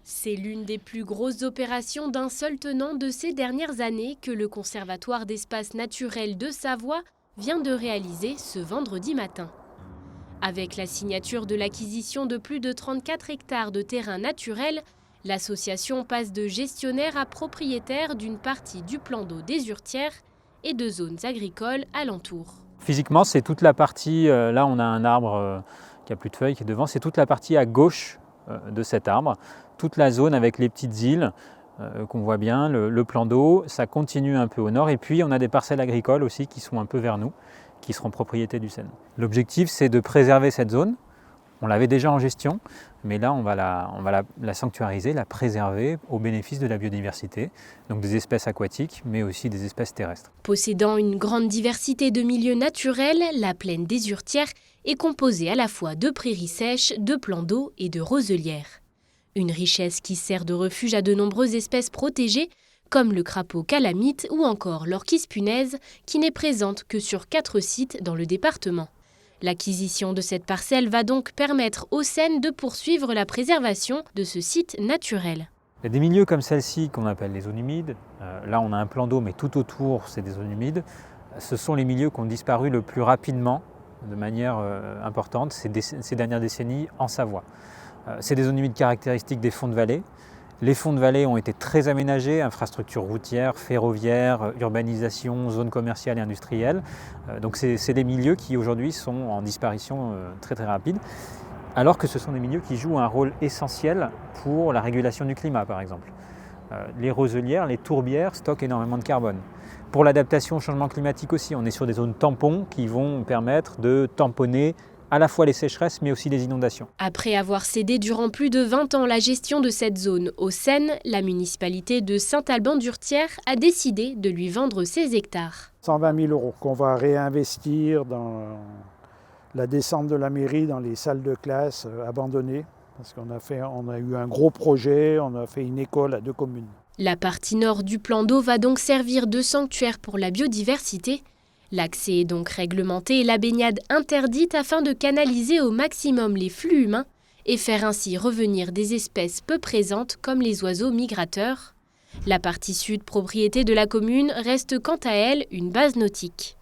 C'est l'une des plus grosses opérations d'un seul tenant de ces dernières années que le Conservatoire d'espaces naturels de Savoie vient de réaliser ce vendredi matin. Avec la signature de l'acquisition de plus de 34 hectares de terrain naturel, l'association passe de gestionnaire à propriétaire d'une partie du plan d'eau des Hurtières et de zones agricoles alentours. Physiquement, c'est toute la partie, là on a un arbre qui a plus de feuilles qui est devant, c'est toute la partie à gauche de cet arbre, toute la zone avec les petites îles qu'on voit bien, le plan d'eau, ça continue un peu au nord et puis on a des parcelles agricoles aussi qui sont un peu vers nous, qui seront propriété du SEN. L'objectif c'est de préserver cette zone, on l'avait déjà en gestion, mais là on va la sanctuariser, la préserver au bénéfice de la biodiversité, donc des espèces aquatiques mais aussi des espèces terrestres. Possédant une grande diversité de milieux naturels, la plaine des Hurtières est composée à la fois de prairies sèches, de plans d'eau et de roselières. Une richesse qui sert de refuge à de nombreuses espèces protégées, comme le crapaud calamite ou encore l'orchis punaise, qui n'est présente que sur 4 sites dans le département. L'acquisition de cette parcelle va donc permettre au SEN de poursuivre la préservation de ce site naturel. Il y a des milieux comme celle-ci qu'on appelle les zones humides. Là, on a un plan d'eau, mais tout autour, c'est des zones humides. Ce sont les milieux qui ont disparu le plus rapidement, de manière importante, ces dernières décennies en Savoie. C'est des zones humides caractéristiques des fonds de vallée. Les fonds de vallée ont été très aménagés, infrastructures routières, ferroviaires, urbanisation, zones commerciales et industrielles. Donc c'est des milieux qui aujourd'hui sont en disparition très rapide. Alors que ce sont des milieux qui jouent un rôle essentiel pour la régulation du climat, par exemple. Les roselières, les tourbières stockent énormément de carbone. Pour l'adaptation au changement climatique aussi, on est sur des zones tampons qui vont permettre de tamponner à la fois les sécheresses, mais aussi les inondations. Après avoir cédé durant plus de 20 ans la gestion de cette zone au SEN, la municipalité de Saint-Alban-d'Hurtières a décidé de lui vendre ses hectares. 120 000 € qu'on va réinvestir dans la descente de la mairie dans les salles de classe abandonnées, parce qu'on a eu un gros projet, on a fait une école à 2 communes. La partie nord du plan d'eau va donc servir de sanctuaire pour la biodiversité. L'accès est donc réglementé et la baignade interdite afin de canaliser au maximum les flux humains et faire ainsi revenir des espèces peu présentes comme les oiseaux migrateurs. La partie sud, propriété de la commune, reste quant à elle une base nautique.